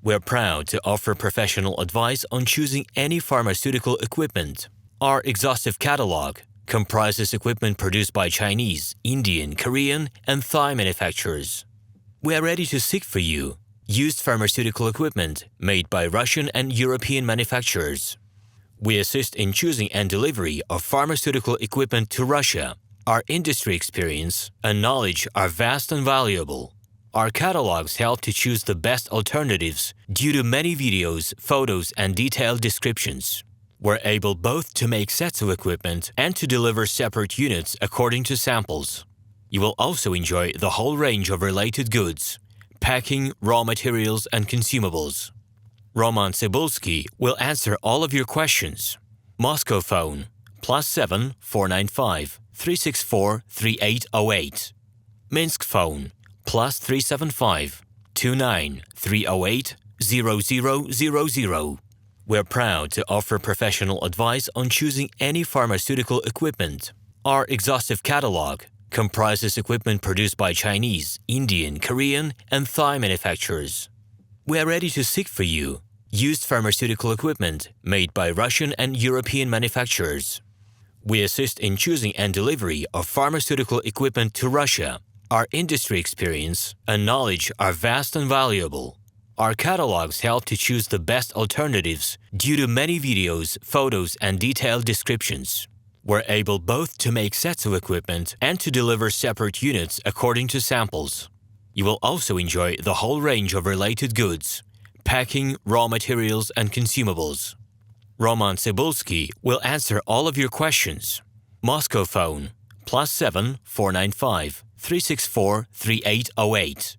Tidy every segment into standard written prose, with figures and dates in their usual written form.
We're proud to offer professional advice on choosing any pharmaceutical equipment. Our exhaustive catalog comprises equipment produced by Chinese, Indian, Korean, and Thai manufacturers. We are ready to seek for you used pharmaceutical equipment made by Russian and European manufacturers. We assist in choosing and delivery of pharmaceutical equipment to Russia. Our industry experience and knowledge are vast and valuable. Our catalogs help to choose the best alternatives due to many videos, photos, and detailed descriptions. We're able both to make sets of equipment and to deliver separate units according to samples. You will also enjoy the whole range of related goods, packing, raw materials, and consumables. RomanTsibulsky will answer all of your questions. Moscow phone +7 495 364 3808. Minsk phone +375 29 308 0000. We're proud to offer professional advice on choosing any pharmaceutical equipment. Our exhaustive catalog comprises equipment produced by Chinese, Indian, Korean, and Thai manufacturers. We are ready to seek for you used pharmaceutical equipment made by Russian and European manufacturers. We assist in choosing and delivery of pharmaceutical equipment to Russia. Our industry experience and knowledge are vast and valuable. Our catalogs help to choose the best alternatives due to many videos, photos, and detailed descriptions. We're able both to make sets of equipment and to deliver separate units according to samples. You will also enjoy the whole range of related goods, packing, raw materials, and consumables. RomanTsibulsky will answer all of your questions. Moscow phone +7 495 364 3808.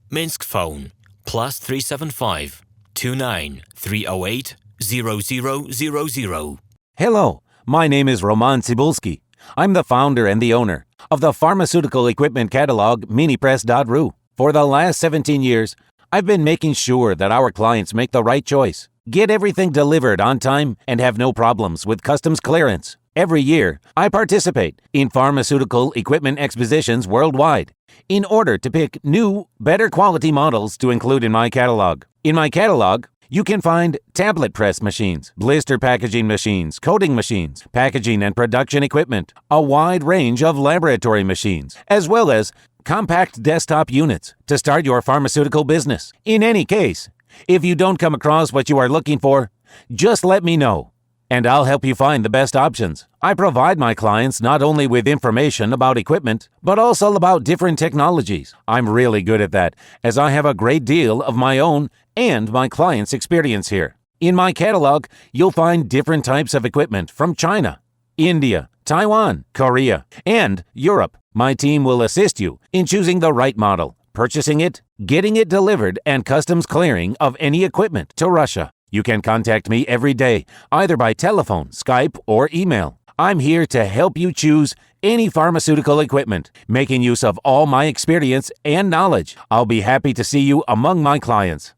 Minsk phone +375 29 308 0000. Hello, my name is RomanTsibulsky. I'm the founder and the owner of the pharmaceutical equipment catalog Minipress.ru. For the last 17 years, I've been making sure that our clients make the right choice, get everything delivered on time, and have no problems with customs clearance. Every year, I participate in pharmaceutical equipment expositions worldwide in order to pick new, better quality models to include in my catalog. In my catalog, you can find tablet press machines, blister packaging machines, coating machines, packaging and production equipment, a wide range of laboratory machines, as well as compact desktop units to start your pharmaceutical business. In any case, if you don't come across what you are looking for, just let me know, and I'll help you find the best options. I provide my clients not only with information about equipment, but also about different technologies. I'm really good at that, as I have a great deal of my own and my clients' experience here. In my catalog, you'll find different types of equipment from China, India, Taiwan, Korea, and Europe. My team will assist you in choosing the right model, purchasing it, getting it delivered, and customs clearing of any equipment to Russia. You can contact me every day, either by telephone, Skype, or email. I'm here to help you choose any pharmaceutical equipment, making use of all my experience and knowledge. I'll be happy to see you among my clients.